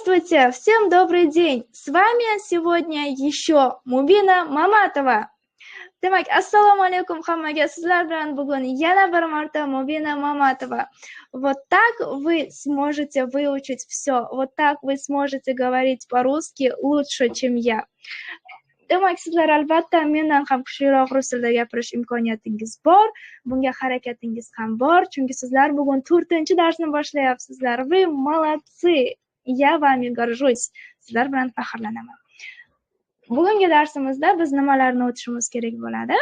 Здравствуйте! Всем добрый день! С вами сегодня еще Mubina Mamatova. Demak, assalomu alaykum hammaga. Sizlar bilan bugun yana bir marta Mubina Mamatova. Вот так вы сможете выучить все. Вот так вы сможете говорить по-русски лучше, чем я. Demak, sizlar albatta mendan ham kuchliroq rus tilida gapirish imkoniyatingiz bor. Bunga harakatingiz ham bor, chunki sizlar bugun 4-darsni boshlayapsizlar. Вы молодцы! Я вами горжусь. Sizlar bilan faxrlanaman. Bugungi darsimizda biz nimalarni o'tishimiz kerak bo'ladi?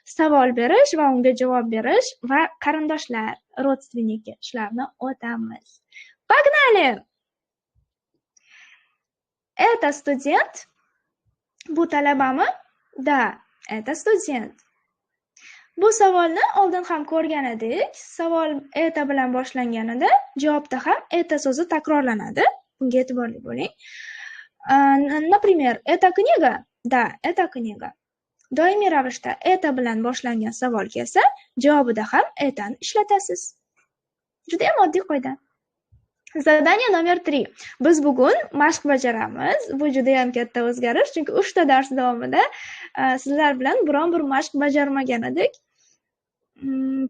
Savol berish va unga javob berish va qarindoshlar, родственники ishlarni o'tamiz. Погнали! Это студент? Bu talabami? Da, это студент. Bu savolni oldin ham ko'rgan edik. Savol eta bilan boshlanganida javobda ham eta so'zi takrorlanadi. Bunga e'tiborli bo'ling. Например, это книга? Да, это книга. Doimiy ravishda eta bilan boshlangan savol kelsa, javobida ham etani ishlatasiz. Juda ham oddiy qoida. Zadание номер 3. Biz bugun mashq bajaramiz. Bu juda ham katta o'zgarish, chunki 3 ta dars davomida sizlar bilan biron bir mashq bajarmagan edik.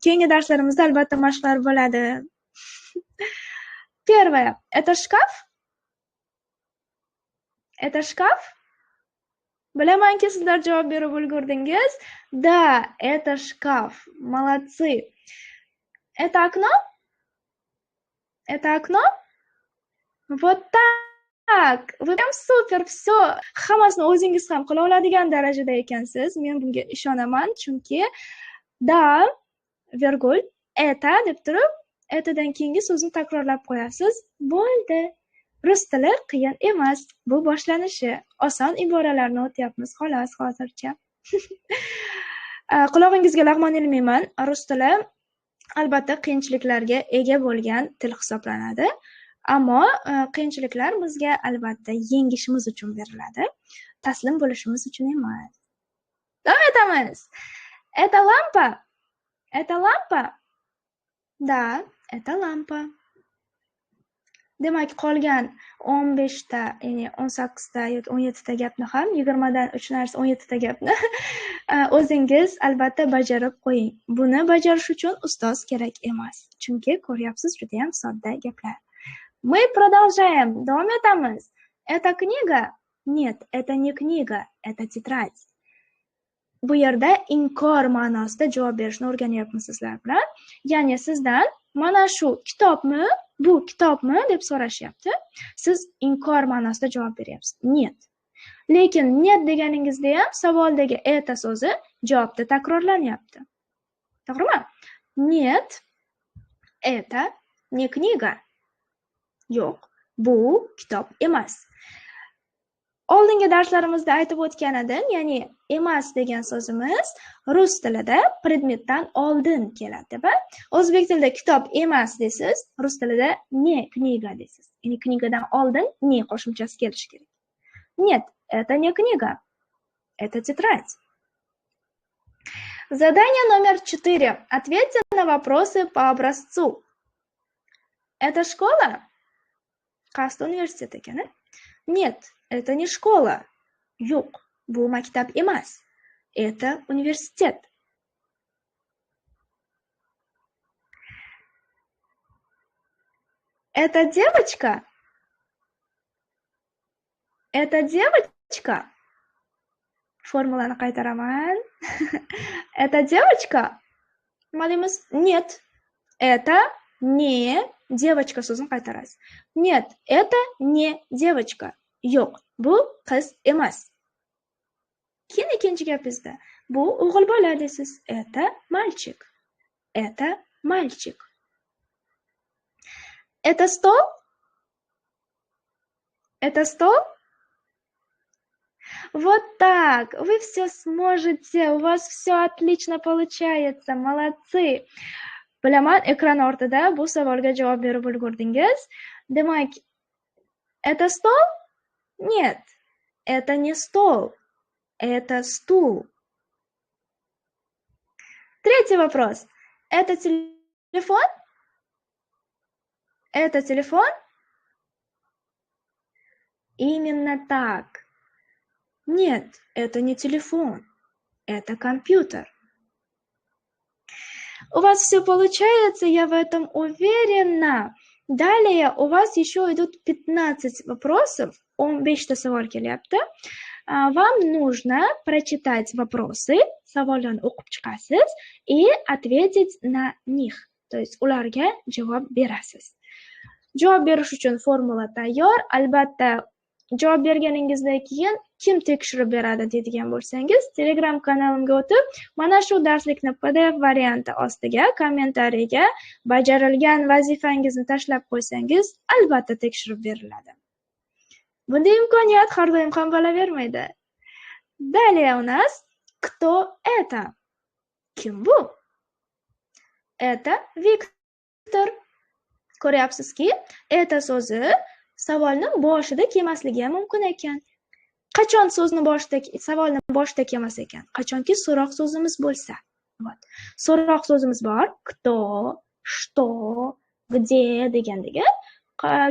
Keyingi darslarimizda albatta mashqlar bo'ladi. Первое. Это шкаф? Это шкаф? Bilamanki sizlar javob berib ulgurdingiz. Да, это шкаф. Молодцы. Это окно? Это окно? Вот так. Вы прям super, все. Hammasini o'zingiz ham qila oladigan darajada ekansiz. Men bunga ishonaman, chunki da, virgul, eta deb turib, etadan keyingi so'zni takrorlab qo'yasiz. Bo'ldi. Rus tili qiyin emas. Bu boshlanishi. Oson iboralarni o'tyapmiz xolos hozircha. Qulog'ingizga lag'mon ilmayman. Rus tili albatta qiyinchiliklarga ega bo'lgan til hisoblanadi. Ammo qiyinchiliklar bizga albatta yengishimiz uchun beriladi. Taslim bo'lishimiz uchun emas. Davom etamiz. Это лампа? Это лампа? Да, это лампа. Demak, qolgan 15 ta, ya'ni 18 ta yoki 17 ta gapni ham 20 dan 3 narsa 17 ta gapni o'zingiz albatta bajarib qo'ying. Buni bajarish uchun ustoz kerak emas. Chunki ko'ryapsiz, juda ham sodda gaplar. Мы продолжаем. Davom etamiz. Это книга? Нет, это не книга, это тетрадь. Bu yerda inkor ma'nosida javob berishni o'rganyapmiz sizlar bilan. Ya'ni sizdan mana shu kitobmi, bu kitobmi deb so'rashyapti. Siz inkor ma'nosida javob beryapsiz. Нет. Lekin нет deganingizda ham savoldagi eta so'zi javobda takrorlanyapti. To'g'rimi? Нет, это не книга. Yo'q, bu kitob emas. Oldingi darslarimizda aytib o'tgan edim, ya'ni emas degan so'zimiz rus tilida predmetdan oldin keladi deb. O'zbek tilida kitob emas desiz, rus tilida не книга desiz. Ya'ni knigadan oldin не qo'shimchasi kelishi kerak. Нет, это не книга. Это тетрадь. Задание номер 4. Ответьте на вопросы по образцу. Это школа? Qaysi universitet ekan? Нет, это не школа. Yo'q, bu maktab emas. Это университет. Это девочка? Это девочка? Formulani qaytaraman. Это девочка? Malimiz? Нет, это не девочка so'zini qaytarasiz. Нет, это не девочка. Yo'q, bu qiz emas. Keyin ikkinchi gapingizda bu o'g'il bola desiz. Это мальчик. Это мальчик. Это стол? Это стол? Вот так. Вы все сможете. У вас все отлично получается. Молодцы. Bilaman, ekran ortida bu savolga javob berib ulgurdingiz. Demak, это стол? Нет, это не стол. Это стул. Третий вопрос. Это телефон? Это телефон? Именно так. Нет, это не телефон, это компьютер. У вас все получается, я в этом уверена. Далее у вас еще идут 15 вопросов, 15 savol kelyapti. Вам нужно прочитать вопросы, savollarni o'qib chiqasiz и ответить на них. То есть ularga javob berasiz. Javob berish uchun formula tayyor. Albatta, javob berganingizdan keyin kim tekshirib beradi deydigan bo'lsangiz, Telegram kanalimga o'tib, mana shu darslikni PDF varianti ostiga kommentariyga bajarilgan vazifangizni tashlab qo'ysangiz, albatta tekshirib beriladi. Bunday imkoniyat har doim ham bo'lavermaydi. Далее у нас кто это? Kim bu? Это Viktor. Ko'ryapsizki, eta so'zi savolni boshida kelmasligi ham mumkin ekan. Qachon savolni boshida kelmas ekan? Qachonki so'roq so'zimiz bo'lsa. So'roq so'zimiz bor. Кто, что, где degandagi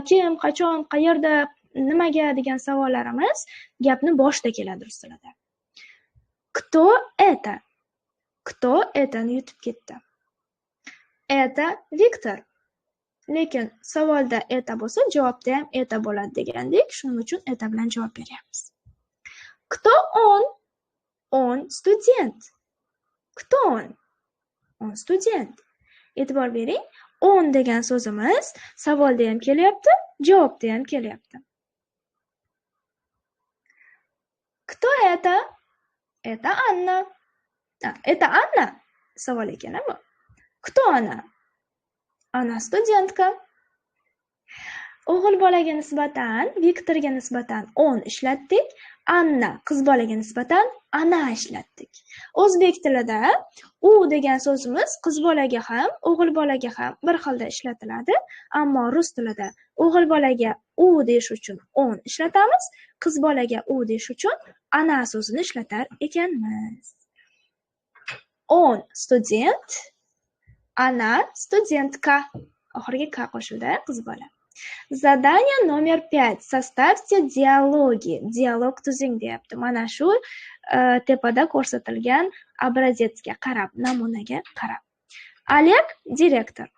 kim, qachon, qayerda, nimaga degan savollarimiz gapni boshida keladi rus tilida. Кто это? Кто этani yutib ketdi. Это Viktor. Lekin savolda eta bo'lsa, javobda ham eta bo'ladi degandek, shuning uchun eta bilan javob beryapmiz. Кто он? Он студент. Кто он? Он студент. E'tibor bering, on degan so'zimiz savolda ham kelyapti, javobda ham kelyapti. Кто это? Это Анна. Это Анна? Savol ekan bu. Кто она? Ana studentка. O'g'il bolaga nisbatan, Viktorga nisbatan on ishlatdik. Anna qiz bolaga nisbatan ana ishlatdik. O'zbek tilida u degan so'zimiz qiz bolaga ham, o'g'il bolaga ham bir xilda ishlatiladi, ammo rus tilida o'g'il bolaga u deyish uchun on ishlatamiz, qiz bolaga u deyish uchun ana so'zini ishlatar ekanmiz. On student, Она студентка. Oxirgi ka qo'shildi, qiz bola. Задание номер 5. Составьте диалоги. Dialog tuzing deyapti. Mana shu tepada ko'rsatilgan obrazetsga qarab, namunaga qarab. Олег директор.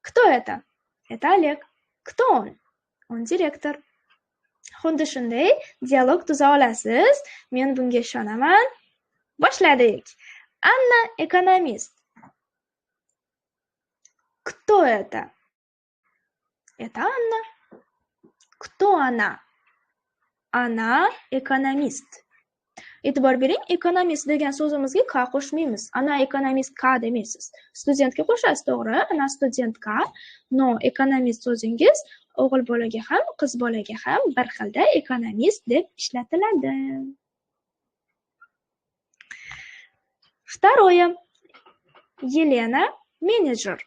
Кто это? Это Олег. Кто он? Он директор. Xuddi shunday dialog tuza olasiz. Men bunga ishonaman. Boshladik. Anna ekonomist. Кто это? Это Анна. Кто она? Она экономист. E'tibor bering, ekonomist degan so'zimizga ka qo'shmaymiz. Ana ekonomist ka demaysiz. Studentga qo'shasiz, to'g'ri? Ana studentka. No, ekonomist so'zingiz o'g'il bolaga ham, qiz bolaga ham bir xilda ekonomist deb ishlatiladi. Второе. Елена, менеджер.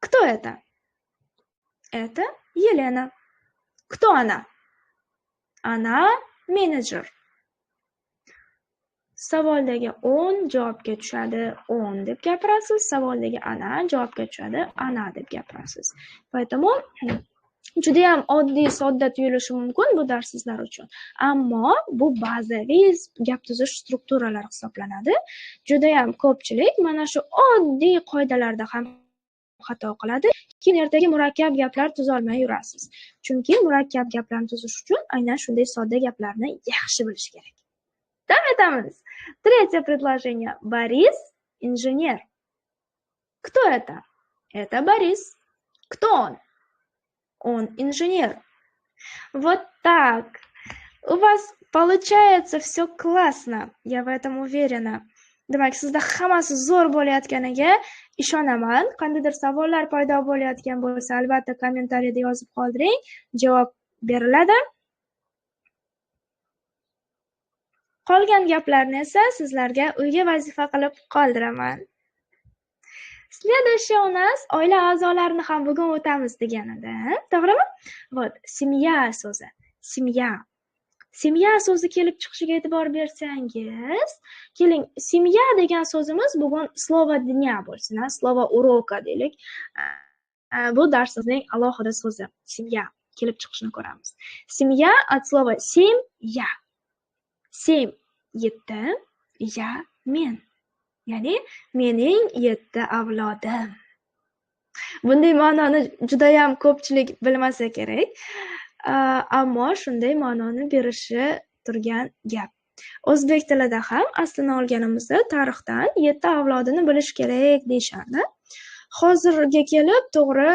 Кто это? Это Елена. Кто она? Она менеджер. Savoldagi on javobga tushadi, on deb gapirasiz. Savoldagi ana javobga tushadi, ana deb gapirasiz. Поэтому juda ham oddiy, sodda tuyulishi mumkin bu dars sizlar uchun. Ammo bu bazaviy gap tuzish strukturalari hisoblanadi. Juda ham ko'pchilik mana shu oddiy qoidalarda ham xato qiladi. Keyin ertaga murakkab gaplar tuza olmay yurasiz. Chunki murakkab gaplarni tuzish uchun aynan shunday sodda gaplarni yaxshi bilish kerak. Davom etamiz. Третье предложение. Борис инженер. Кто это? Это Борис. Кто он? Он инженер. Вот так. У вас получается все классно. Я в этом уверена. Demak, sizda hammasi zo'r bo'layotganiga ishonaman. Qandaydir savollar paydo bo'layotgan bo'lsa, albatta kommentariyada yozib qoldiring. Javob beriladi. Qolgan gaplarni esa sizlarga uyga vazifa qilib qoldiraman. Следующее у нас oila a'zolarini ham bugun o'tamiz degan edi, to'g'rimi? Вот, семья so'zi. Семья. Семья so'zi kelib chiqishiga e'tibor bersangiz, keling, семья degan so'zimiz bugun слово dня bo'lsin, слово урока deylik. Bu darsimizning alohida so'zi семья kelib chiqishini ko'ramiz. Семья от слова семья. 7 ya men. Ya'ni mening 7 avlodim. Bunday ma'noni juda ham ko'pchilik bilmasa kerak. Ammo shunday ma'noni berishi turgan gap. O'zbek tilida ham aslini olganimizda tarixdan 7 avlodini bilish kerak deyishardi. Hozirga kelib to'g'ri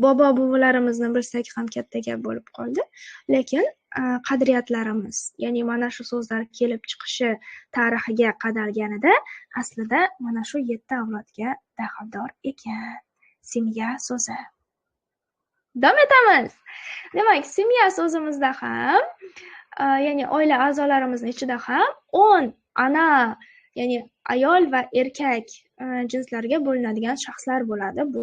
bobo buvilarimizni bilsak ham katta gap bo'lib qoldi. Lekin qadriyatlarimiz, ya'ni mana shu so'zlar kelib chiqishi tarixiga qadalganida aslida mana shu 7 avlodga daxldor ekan. Семья so'zi. Davom etamiz. Demak, семья so'zimizda ham, ya'ni oila a'zolarimizni ichida ham 10 ana, ya'ni ayol va erkak jinslarga bo'linadigan shaxslar bo'ladi. Bu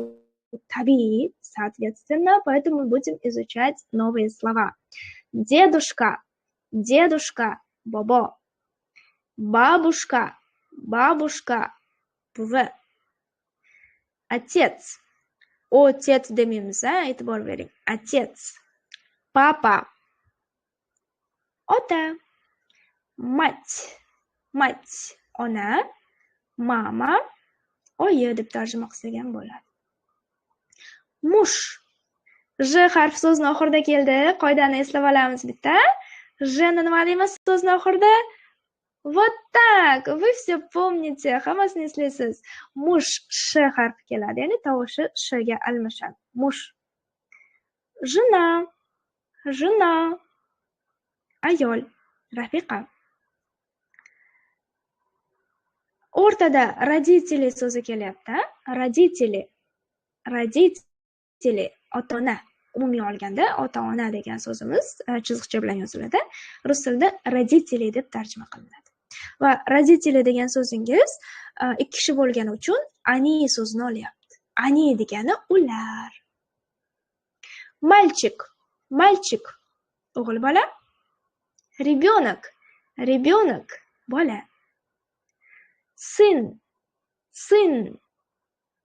tabiiy, соответственно, поэтому будем изучать новые слова. Дедушка, дедушка, bobo. Бабушка, бабушка, buvi. Отец. Otец demaymiz, e'tibor bering. Отец. Papa. Ota. Mать. Mать. Ona. Mama. Oyi deb tarjima qilsak ham bo'ladi. Mush. J harfi so'zning oxirida keldi. Qoidani eslab olamiz bitta. J ni nima deymiz so'zning oxirida? Вот так. Вы все помните. Hammasini eslaysiz. Mush sh harfi keladi. Ya'ni tovushi sh ga almashadi. Mush. Жена. Жена. Ayol. Rafiqa. O'rtada родители so'zi kelyapti. Родители. Родители. Ota-ona. Umumiy olganda ota-ona degan so'zimiz chiziqcha bilan yoziladi. Rus tilida родители deb tarjima qilinadi. Va родители degan so'zingiz ikki kishi bo'lgani uchun они so'zini olyapti. Они degani ular. Мальчик. Мальчик. O'g'il bola. Ребенок. Ребенок. Bola. Сын. Сын.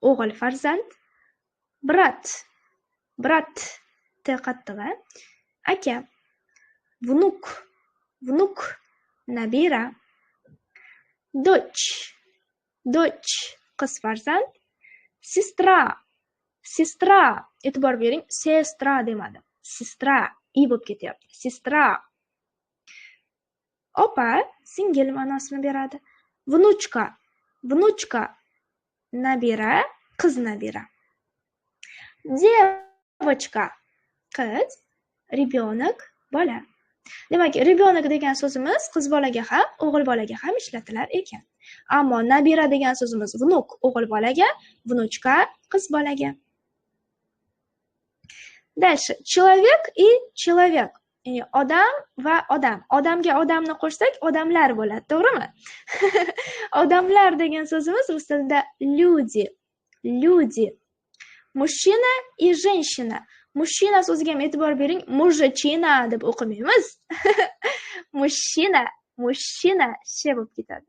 O'g'il farzand. Brat. Brat. T qattig'i. Aka. Внук. Внук. Nabira. Дочь. Дочь. Qiz farzand. Sestra. Sestra. E'tibor bering, sestra demadim. Sestra. I bo'lib ketyapti. Sestra. Opa, singil ma'nosini beradi. Внучка. Внучка. Nabira, qiz nabira. Девочка. Qiz. Ребенок. Bola. Demak, rебенок degan so'zimiz qiz bolaga ham, o'g'il bolaga ham ishlatilar ekan. Ammo nabira degan so'zimiz внук o'g'il bolaga, внучка qiz bolaga. Дальше. Человек и человек. Ya'ni odam va odam. Odamga odamni qo'shsak, odamlar bo'ladi, to'g'rimi? Odamlar degan so'zimiz rus tilida люди. Люди. Мужчина и женщина. Мужчина so'ziga ham e'tibor bering, mujchina deb o'qimaymiz. Мужчина, мужчина she bo'lib ketadi.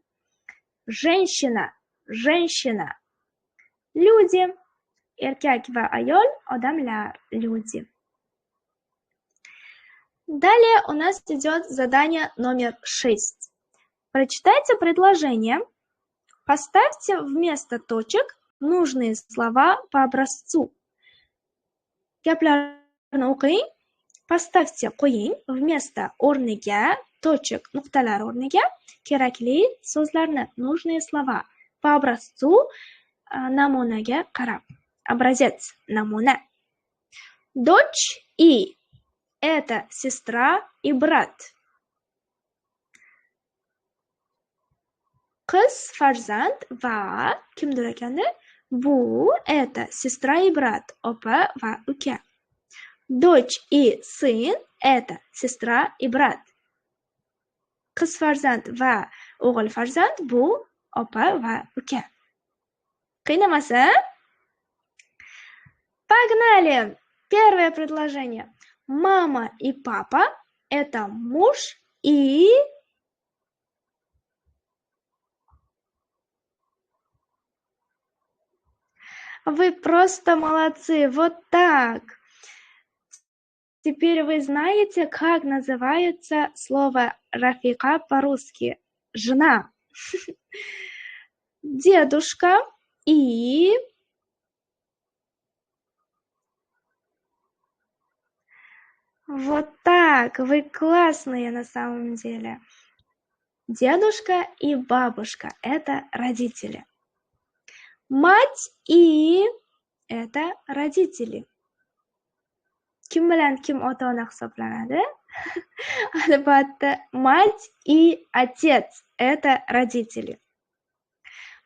Женщина, женщина. Люди. Erkak va ayol, odamlar, люди. Далее у нас идет задание номер 6. Прочитайте предложение. Поставьте вместо точек нужные слова по образцу. Gaplarni o'qing. Поставьте qo'ying вместо o'rniga, точек, nuqtalar o'rniga kerakli so'zlarni, нужные слова. По образцу namunaga qarab. Образец, namuna. Дочь и это сестра и брат. Qiz farzand va kimdir ekanda? Bu это сестра и брат, opa va uka. Дочь и сын это сестра и брат. Qiz farzand va o'g'il farzand bu opa va uka. Qiynamasa? Погнали! Первое предложение. Мама и папа – это муж и... Вы просто молодцы. Вот так. Теперь вы знаете, как называется слово Рафика по-русски? Жена. Дедушка и... Вот так. Вы классные на самом деле. Дедушка и бабушка – это родители. Мать и – это родители. Kim bilan kim ota-ona hisoblanadi? Albatta, mать и отец – это родители.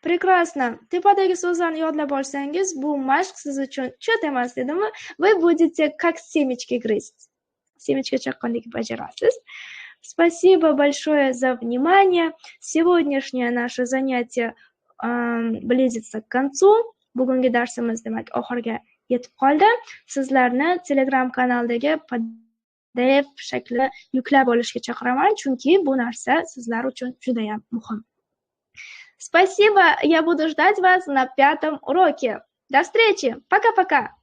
Прекрасно. Tepadagi so'zlarni yodlab olsangiz, bu mashq siz uchun chet emas dedimmi? Вы будете как семечки грызть. Семечко chaqqondek bajarasiz. Спасибо большое за внимание. Сегодняшнее наше занятие близится к концу. Bugungi darsimiz demak oxiriga yetib qoldi. Sizlarni Telegram kanaldagi PDF shakli yuklab olishga chaqiraman, chunki bu narsa sizlar uchun juda ham muhim. Спасибо, я буду ждать вас на 5-м уроке. До встречи, пока-пока!